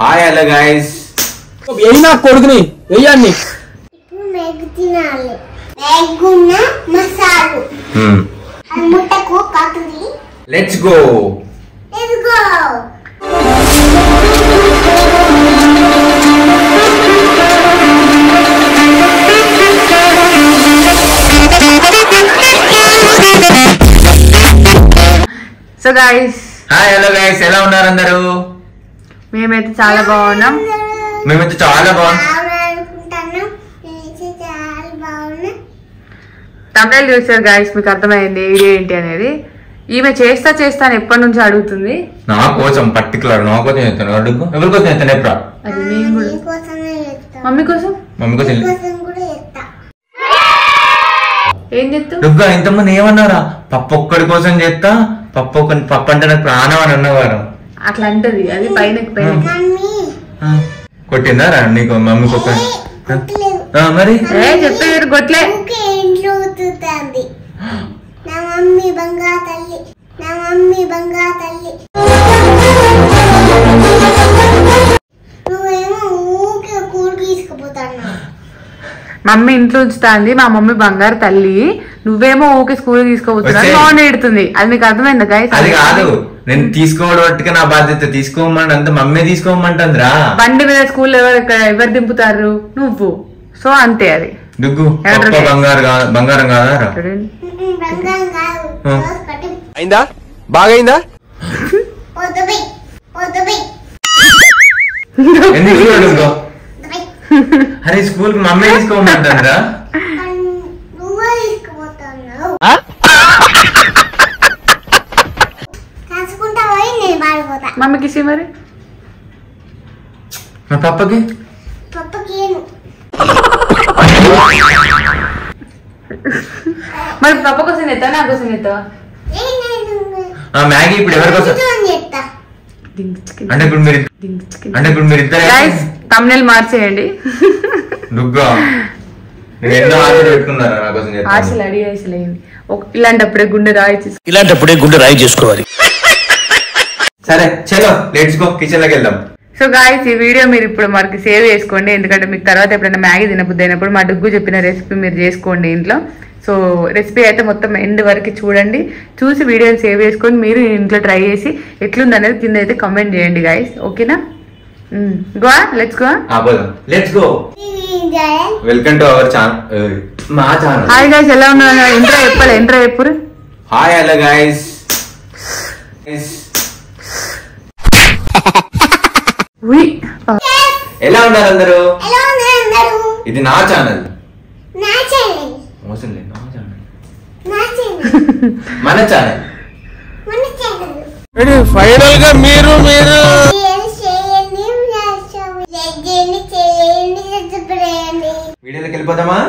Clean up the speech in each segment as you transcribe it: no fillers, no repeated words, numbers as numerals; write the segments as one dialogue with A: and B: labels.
A: Hi hello guys.
B: నా కొడుకుని వెయ్యాన్ని
C: ఇప్పుడు మేకు తినాలి. మేగున్న మసాలు ముట్టకు కాకుది.
A: Let's go.
D: So guys,
A: hi hello guys, ఎలా ఉన్నారు అందరూ?
D: మేమైతే చాలా బాగున్నాం.
A: మేమైతే చాలా బాగున్నాం.
D: తమిళ చూసారు గైస్, మీకు అర్థమైంది వీడియో ఏంటి అనేది. ఈమె చేస్తా అని ఎప్పటి నుంచి అడుగుతుంది.
A: నా కోసం పర్టికులర్ నా కోసం చేస్తాను. అడుగు ఎవరి కోసం చేస్తాను ఎప్పుడు?
D: అది నేను కూడా మమ్మీ కోసం ఏం చెప్తావు?
A: డుగ్గా ఇంతమంది ఏమన్నారా? పప్పు ఒక్కడి కోసం చేస్తా, పప్పు అంటే నాకు ప్రాణం అని అన్నవారు.
D: అట్లా అంటది, అది పైన
A: కొట్టిందా రా నీకు మమ్మీ ఒక్క మరి
D: చెప్పారు గొట్లే.
C: నా మమ్మీ బంగారు తల్లి, నా మమ్మీ బంగారు తల్లి. నువ్వేమో ఊకే కూడు తీసుకుపోతాను.
D: మమ్మీ ఇంట్లో ఉంచుతాంది, మా మమ్మీ బంగారు తల్లి, నువ్వేమో ఊకే స్కూల్ తీసుకోబోతున్నా నోన్ ఎడుతుంది. అది మీకు అర్థమైందా గైస్?
A: అది కాదు, నేను తీసుకోవడం నా బాధ్యత. తీసుకోమంటే అంత మమ్మీ తీసుకోమంటుందిరా.
D: బండి మీద స్కూల్ ఎవరు దింపుతారు? నువ్వు. సో అంతే. అది
A: దుగ్గు బంగారం కాదా?
B: అయిందా? బాగైందా?
A: ఎందుకు అరే స్కూల్ కి మమ్మీ తీసుకోమంటుందిరా.
D: మమ్మీకి ఇచ్చి మరి
A: మా పప్పకి
D: మరి పప్ప కోసం ఎత్తావా నా కోసం ఎత్తావా?
A: మ్యాగీ ఇప్పుడు ఎవరి కోసం అంటే ఇప్పుడు మీరు ఇద్దరు
D: తమ్నెల్ మార్చేయండి.
A: దుగ్గా ఎన్నో ఆశలు పెట్టుకున్నారా నా కోసం?
D: ఆశలు అడిగి ఆశలేండి. ఇలాంటప్పుడే గుండె రాయి
B: చేసుకోవాలి.
A: సరే చలో లెట్స్ గో, కిచెన్ లోకి వెళ్దాం.
D: సో గాయ్స్, ఈ వీడియో మీరు ఇప్పుడు మనకి సేవ్ చేసుకోండి, ఎందుకంటే మీకు తర్వాత ఎప్పుడైనా మ్యాగీ తినబుద్ధి అయినప్పుడు మా డుగ్గు చెప్పిన రెసిపీ మీరు చేసుకోండి ఇంట్లో. సో రెసిపీ అయితే మొత్తం ఎండ్ వరకు చూడండి, చూసి వీడియోని సేవ్ చేసుకొని మీరు ఇంట్లో ట్రై చేసి ఎట్లుంది అనేది కింద అయితే కామెంట్ చేయండి గాయ్స్. ఓకేనా? Go let's go.
A: Let's go. Welcome to our channel, మా ఛానల్.
D: హాయ్ గాయ్స్, ఎలా ఉన్నారు? ఎంట్రా చెప్పురు.
A: Hi hello guys. ఎలా ఉన్నారు అందరూ? ఇది నా ఛానల్, మన ఛానల్.
B: ఫైనల్ గా మీరు
A: వీడియోలోకి వెళ్ళిపోదామా?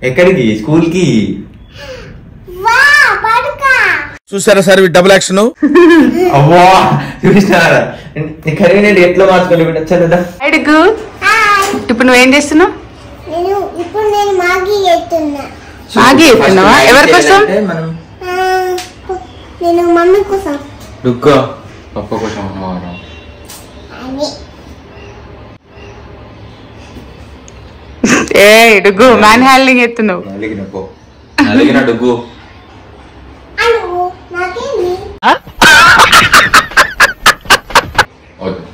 A: ఎక్కడికి? స్కూల్ కి.
B: చూసారా సార్ డబుల్ యాక్షన్?
A: అవ్వా చూసినారా? ఎట్లా మార్చుకోండి.
D: ఇప్పుడు నువ్వేం చేస్తున్నావు?
C: నేను మాగీ
D: చేస్తున్నావా? ఎవరి కోసం?
C: నేను మమ్మీ కోసం.
A: డుగ్గా పప్ప కోసం.
D: ఏ డుగ్గు మ్యాన్ హ్యాండ్లింగ్ ఎత్తున్నావు.
A: అలిగిన డుగ్గు.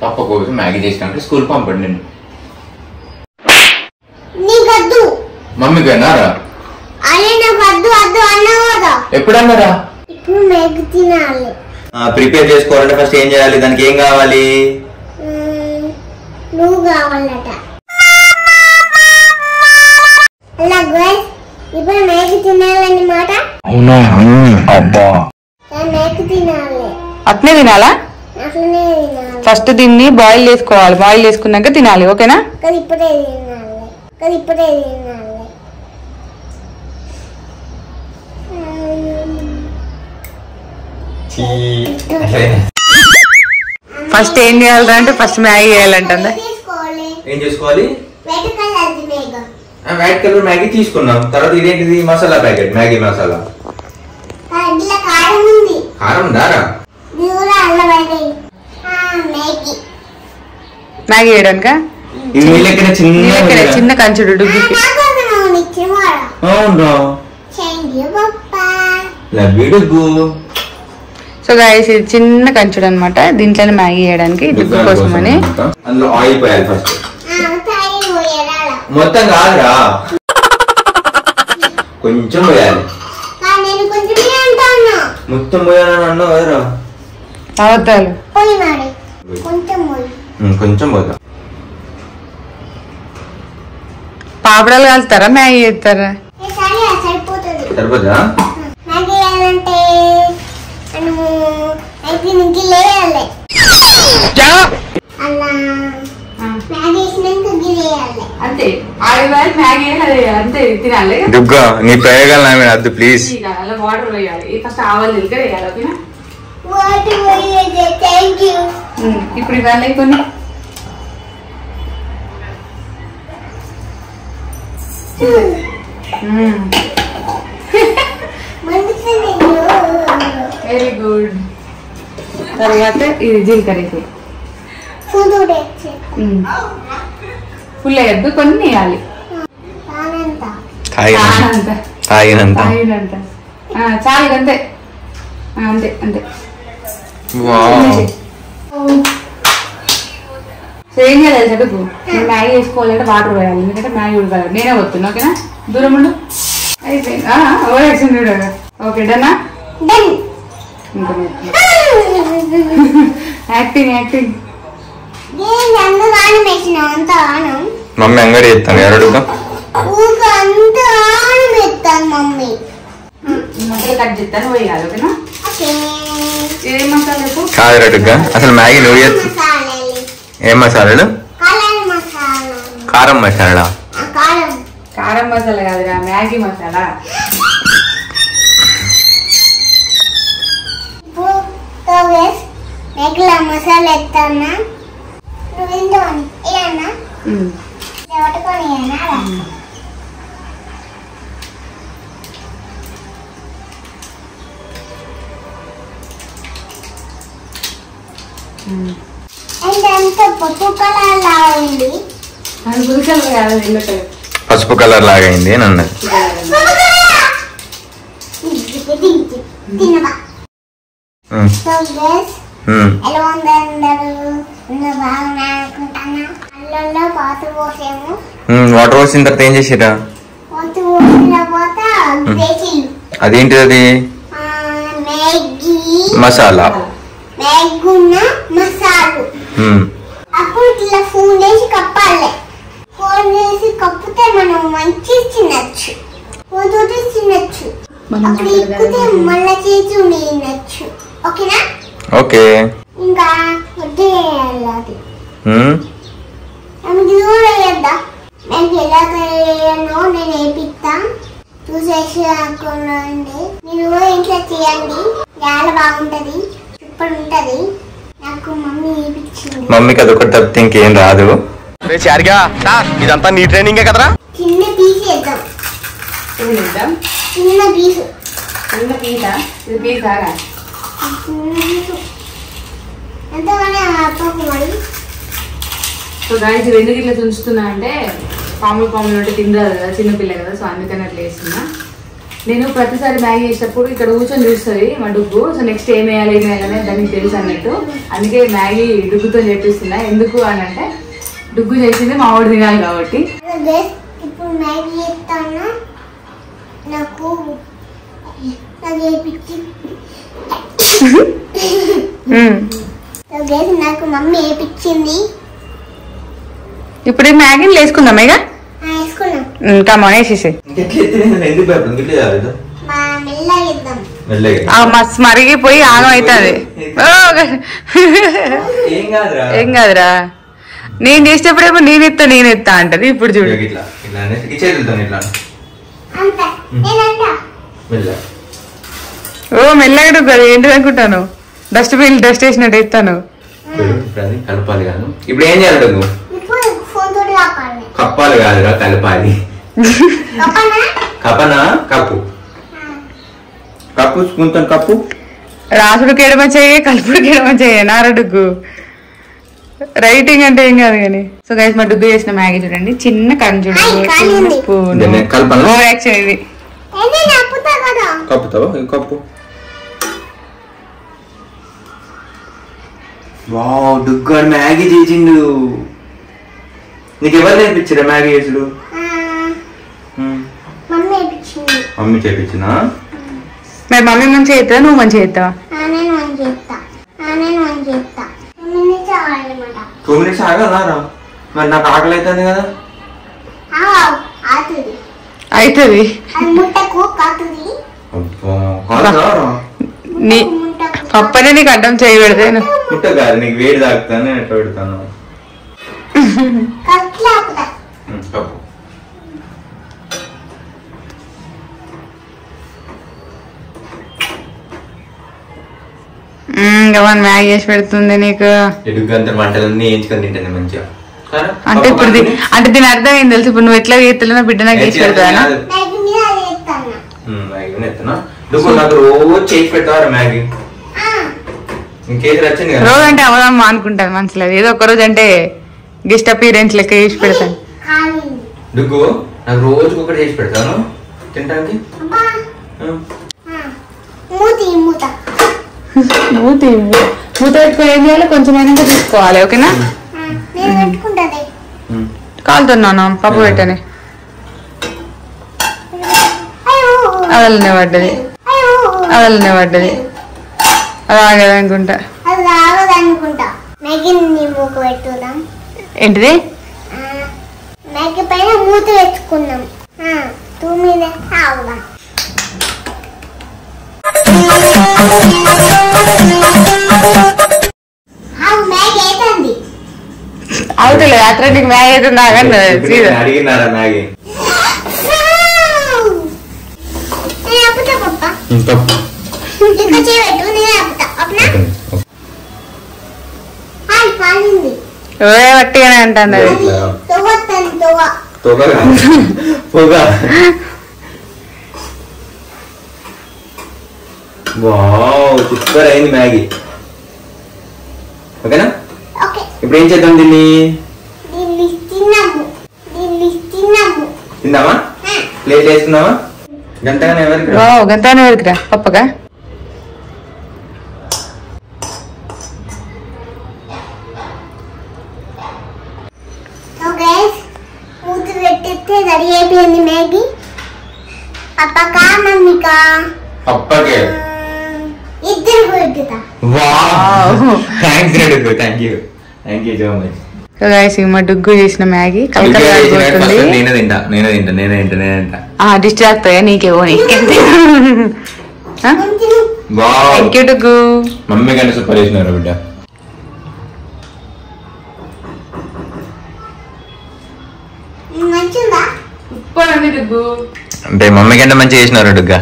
A: పప్ప కోసం మ్యాగీ చేసినాక స్కూల్ పంపండి. నేను మమ్మీకి అన్నారా? ఎప్పుడన్నారా?
C: ఇప్పుడు మేకు తినాలి.
A: ప్రిపేర్ చేసుకోవాలంటే ఫస్ట్ ఏం చేయాలి? దానికి ఏం కావాలి?
C: నువ్వు కావాలట. ఇప్పుడు మేకు తినాలన్నమాట.
B: అవునా? అబ్బా,
C: మేకు తినాలి.
D: అట్నే తినాలా?
C: అట్లనే తినాలి.
D: ఫస్ట్ దీన్ని బాయిల్ చేసుకోవాలి, బాయిల్ చేసుకున్నాక తినాలి. ఓకేనా?
C: ఇప్పుడే తినాలి.
D: ఫస్ట్ ఏం చేయాలంటే అంటే ఫస్ట్ మ్యాగీ చేయాలంటుందా?
A: ఏం చేసుకోవాలి? వైట్ కలర్ మ్యాగీ తీసుకున్నాం. తర్వాత ఇదేంటిది? Masala packet, Maggi masala. కారం ఉందా?
D: మ్యాగీ చేయడానికా
A: ఇది నీ లెక్కన
D: చిన్న కంచుడు డుగ్గుకి.
A: అవును లవ్ యూ డుగ్గు.
D: సో గైస్ ఇది చిన్న కంచుడు అనమాట, దీంట్లోనే మ్యాగీ చేయడానికి డుగ్గు కోసమని.
A: అందులో ఆయిల్ పోయాలి ఫస్ట్. మొత్తం కాదురా, కొంచెం పోయాలి. మొత్తం పోయాలని అన్నావు కదరా.
D: అవద్దాలు
A: కొంచెం పోతా.
D: పాపడాలు కాలుతారా మ్యాగీ చేస్తారా?
A: సరిపోతుందా?
D: అంతే మ్యాగీ అంతే తినాలి.
A: దుగ్గా నీ ప్రయోగాలు నా మీద వద్దు ప్లీజ్.
D: అలా వాటర్ వేయాలి, ఫస్ట్ ఆవాలు జీలకర్ర వేయాలి. ఓకేనా? ఇప్పుడు ఇవన్నీ కొన్ని వెరీ గుడ్. తర్వాత ఇది జీలకర్ర ఫుల్ వేయద్దు, కొన్ని వేయాలి.
A: తాగినంత
D: చాలు అంతే అంతే అంతే. సో ఏం చేయాలి చదువు, నేను మ్యాగీ వేసుకోవాలంటే వాటర్ వేయాలి, ఎందుకంటే మ్యాగీ ఉడకాలి. నేనే వస్తున్నా. ఓకేనా? దూరం ఉండు. అయిపోయింది. ఓకే డన్నా. Acting acting.
A: మమ్మీ అంగడి చేస్తాను ఎవరు
D: మసాలా కట్ చేస్తాను వేయాలి. ఓకేనా? ఏ మసాలా
A: కాదు రడుగ్గా అసలు మ్యాగీ నువ్వు ఏం మసాలాలు? కారం మసాలా.
D: కారం మసాలా కాదురా, మ్యాగీ మసాలా.
C: మసాలా ఎత్తానా పసుపు కలర్ లాగా ఉంది.
A: పసుపు కలర్ లాగా అయింది అని అన్నది.
C: ఎలా ఉందన్నారు బాగా అనుకుంటానా. అల్లంలో పాత్ర పోసేమో.
A: వాటర్ పోసిన తర్వాత ఏం చేసిరా?
C: పాత్ర పోసిన తర్వాత వేసిల్లు.
A: అదేంటిది? అది
C: మ్యాగీ
A: మసాలా.
C: మ్యాగున్న మసాలు. అప్పుడు ఇట్లా ఫోన్ వేసి కప్పాలి. ఫోన్ వేసి కప్పితే మనం మంచి తినచ్చు, తోటి తినచ్చు. అప్పుడు ఎక్కుతే మళ్ళా చేసి తినచ్చు. ఓకేనా?
A: ఓకే.
C: ఇంకా వద్దేయాలి అది. ఆమెకి కూడా వేయద్దా? నాకు ఎలా తయారో నేను వేపిస్తా, చూసేసి అనుకోండి. మీరు కూడా ఇంట్లో చేయండి, చాలా బాగుంటది, సూపర్ ఉంటది. నాకు మమ్మీ వేపించింది.
A: మమ్మీకి అదొకటి తప్పితే ఇంకేం రాదు.
B: ఇదంతా నీ ట్రైనింగే కదరా.
C: చిన్న పీస్ వేద్దాం. చిన్న పీసు.
D: చిన్న పీసా? ఇది పీసారా?
C: ఎంతగానే అప్పకు మరి.
D: సో గాయస్ ఇది ఎందుకు ఇట్లా తుంచుతున్నా అంటే పాములు అంటే తిందారు కదా, చిన్నపిల్ల కదా, సో అందుకని అట్లా వేస్తున్నా. నేను ప్రతిసారి మ్యాగీ చేసేటప్పుడు ఇక్కడ కూర్చొని చూస్తుంది మా డుగ్గు. సో నెక్స్ట్ ఏం వేయాలి అనేది దానికి తెలుసు అన్నట్టు, అందుకే మ్యాగీ డుగ్గుతో చేపిస్తున్నా. ఎందుకు అని అంటే డుగ్గు చేసింది మా వాడు తినాలి కాబట్టి.
C: ఇప్పుడు మ్యాగీ చేస్తాను. నాకు నాకు మమ్మీ వేపించింది.
D: ఇప్పుడు ఈ మ్యాగీని వేసుకుందాం ఇక.
C: వేసుకున్నాం.
D: వేసేసి మస్తు మరిగిపోయి ఆగం అవుతుంది. ఏం కాదురా, నేను చేసేటప్పుడేమో నేనెత్తా అంటది. ఇప్పుడు చూడు ఓ మెల్లగా కదా, ఏంటిది అనుకుంటాను. డస్ట్ వేసినట్టు ఎత్తాను.
A: కలపాలి కాదు. ఇప్పుడు ఏం చేయాలి? కప్పాలి కాదురా, కలపాలి. కపనా? కప్పు. Cup spoon cup.
D: రాసుడు కేడమ చెయ్యి, కలుపుడు కేడమ చెయ్యి. నారడుగు రైటింగ్ అంటే ఏం కాదు కానీ. సో గైస్ మా డుగ్గు చేసిన మ్యాగీ చూడండి, చిన్న కన్ను చూడండి, స్పూన్ యాక్షన్ ఇది.
A: కప్పుతావా కప్పు. వావ్ డుగ్గు అని మ్యాగీ చేసిండు. నీకు ఎవరు నేర్పించారా మ్యాగీ చేసుడు? మమ్మీ చేపించినా?
D: మరి మమ్మీ మంచిగా చేస్తావా నువ్వు మంచిగా చేస్తావా?
A: 2 minutes ఆగలరా? మరి నాకు ఆకలి అవుతుంది కదా.
D: అవుతుంది పప్పనే నీకు అడ్డం చేయి పెడితే
A: ముట్ట కాదు, నీకు వేడి తాగుతాను నేను ఎట్లా పెడతాను. మ్యాగీ చేసి పెడుతుంది నీకు. ఎడుగంత వంటలన్నీ వేయించుకొని తింటుంది మంచిగా. అంటే ఇప్పుడు అంటే దీని అర్థం ఏం తెలుసు, ఇప్పుడు నువ్వు ఎట్లా చేస్తున్నా బిడ్డ నాకు చేసి పెడతా. నాకు రోజు చేసి పెడతావా మ్యాగీ? రోజు అంటే అవదమ్మా అనుకుంటాను మనసులో, ఏదో ఒక రోజు అంటే గెస్ట్ అపీరెన్స్ లెక్క చేసి పెడతాను. డుగ్గు నాకు రోజు ఒకటి చేసి పెడతాను తినడానికి. మూత పెట్టుకుని ఏం చేయాలి, కొంచెం అయినాక తీసుకోవాలి. ఓకేనా? కాలుతున్నాను పప్పు పెట్టని. అదలనే పడ్డది అది ఆగదనుకుంటా. ఏంటిది?
C: పైన మూత పెట్టుకున్నాం.
D: అవుతుంది రాత్రి నీకు మ్యాగీ అవుతుంది.
A: అడిగినారా మ్యాగీ?
D: వట్టిగానే అంటాను.
A: సూపర్ అయింది మ్యాగీ. ఓకేనా? ఇప్పుడు ఏం చేద్దాం దీన్ని? తిందామా? ప్లేట్ వేసుకుందామా? గంటగానే
D: ఎవరికి రా పప్పగా.
C: మూత పెట్టితే రెడీ అయిపోయింది మ్యాగీ. పప్పకా మమ్మీకా?
A: పప్పకే.
C: ఇద్దరు పెట్టుతా.
D: మా డుగ్గు చేసిన మ్యాగీ డిస్ట్రాక్ట్ అయ్యా నీకేవో. Thank you Duggu.
A: మమ్మీ కంటే సూపర్ చేసినారు బిడ్డ. అంటే మమ్మీ కంటే మంచిగా చేసినారు డుగ్గా.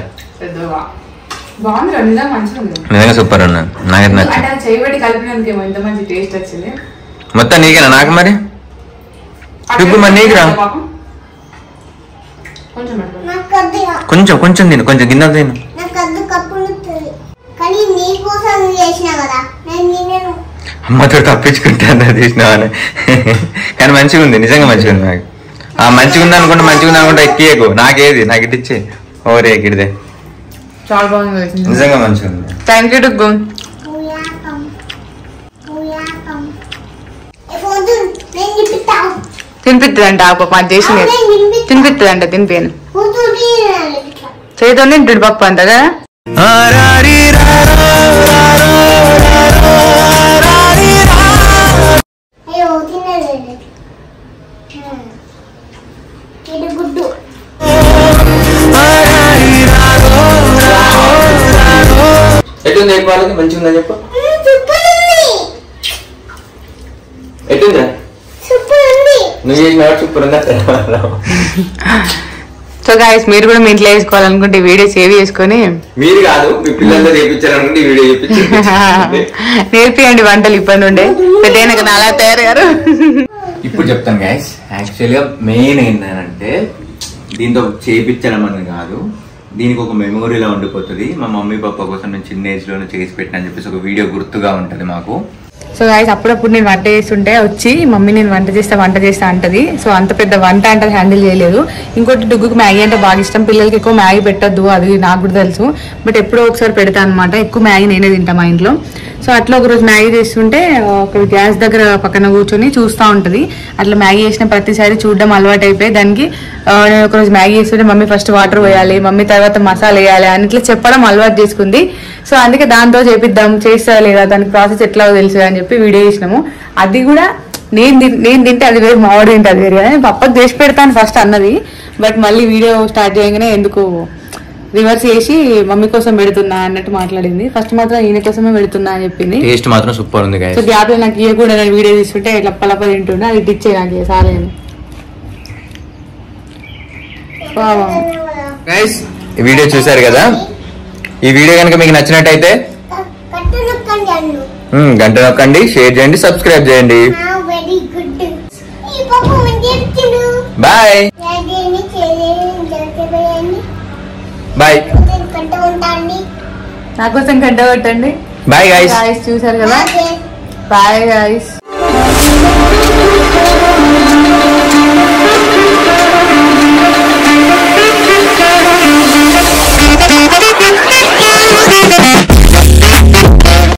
A: నిజంగా సూపర్ అన్నా. నాకైతే నచ్చింది. మొత్తం నీకేనా? నాకు మరి డుగ్గు మరి నీకురా. కొంచెం కొంచెం తిను, కొంచెం గిన్నె తిను. అమ్మతో తప్పించుకుంటా తీసినావని. కానీ మంచిగా ఉంది, నిజంగా మంచిగా ఉంది. నాకు మంచిగా ఉంది అనుకుంటా, మంచిగా ఉంది అనుకుంటా ఎక్కియకు. నాకేది నాకు ఇట్టిచ్చే ఓరే ఎక్కిడిదే.
D: చాలా బాగుంది,
A: నిజంగా మంచిగా ఉంది.
D: Thank you డుగ్గు. తినిపిస్తుందంట పాప చేసింది, తినిపిస్తుందంట. తినిపోయాను చేతో తింటుడు పప్పు అంత కదా.
A: ఎట్లుంది వాళ్ళకి? మంచిగా ఉందని చెప్పు. ఎట్లుందా? నువ్వు చేసిన సూపర్ ఉందా?
D: సో గాయస్ మీరు కూడా మీ ఇంట్లో వేసుకోవాలనుకుంటే వీడియో సేవ్ చేసుకొని,
A: మీరు కాదు మీ పిల్లలతో చేయించాలనుకుంటే వీడియో
D: నేర్పియండి వంటలు. ఇబ్బంది ఉండే పెద్ద నాలా తయారయ్యారు.
A: ఇప్పుడు చెప్తాను గాయస్. యాక్చువల్గా మెయిన్ ఏంటంటే దీంతో చేయించడం అని కాదు, దీనికి ఒక మెమోరీలా ఉండిపోతుంది. మా మమ్మీ పాప కోసం నేను చిన్న ఏజ్ లోనే చేసి పెట్టిన అని చెప్పేసి ఒక వీడియో గుర్తుగా ఉంటుంది మాకు.
D: సో గాయస్ అప్పుడప్పుడు నేను వంట చేస్తుంటే వచ్చి మమ్మీ నేను వంట చేస్తా అంటది. సో అంత పెద్ద వంట అంటే హ్యాండిల్ చేయలేదు. ఇంకోటి డుగ్గుకు మ్యాగీ అంటే బాగా ఇష్టం. పిల్లలకి ఎక్కువ మ్యాగీ పెట్టద్దు అది నాకు కూడా తెలుసు, బట్ ఎప్పుడో ఒకసారి పెడతా అనమాట. ఎక్కువ మ్యాగీ నేనే తింటా మా ఇంట్లో. సో అట్లా ఒకరోజు మ్యాగీ చేస్తుంటే ఒక గ్యాస్ దగ్గర పక్కన కూర్చొని చూస్తూ ఉంటుంది. అట్లా మ్యాగీ చేసిన ప్రతిసారి చూడడం అలవాటు అయిపోయి దానికి నేను ఒకరోజు మ్యాగీ చేస్తుంటే మమ్మీ ఫస్ట్ వాటర్ వేయాలి, మమ్మీ తర్వాత మసాలా వేయాలి అని ఇట్లా చెప్పడం అలవాటు చేసుకుంది. సో అందుకే దాంతో చేపిద్దాం, చేస్తా లేదా దానికి ప్రాసెస్ ఎట్లా తెలుసు అని చెప్పి వీడియో చేసినాము. అది కూడా నేను తింటే అది వేరు, మావాడు తింటే అది వేరు కదా. నేను పప్పకు చేసి పెడతాను ఫస్ట్ అన్నది, బట్ మళ్ళీ వీడియో స్టార్ట్ చేయగానే ఎందుకు రివర్స్ చేసి మమ్మీ కోసం పెడుతున్నా అన్నట్టు మాట్లాడింది. ఫస్ట్ మాత్రం ఈయన కోసమే పెడుతున్నా అని చెప్పింది.
A: టేస్ట్ మాత్రం సూపర్ ఉంది గైస్.
D: సో గ్యాప్ లో నాకు ఇవ్వకుండా నేను వీడియో తీసుకుంటే లప్ప తింటుండే, అది ఇచ్చే నాకు సాలేను.
A: గైస్ ఈ వీడియో చూసారు కదా, ఈ వీడియో కనుక మీకు నచ్చినట్టయితే గంట నొక్కండి, షేర్ చేయండి, సబ్స్క్రైబ్ చేయండి.
C: Very good. ఈ పాప మంచిది.
A: Bye bye.
D: నా కోసం గంట కొట్టండి.
A: Bye guys.
D: చూసారు కదా, బాయ్ గైస్.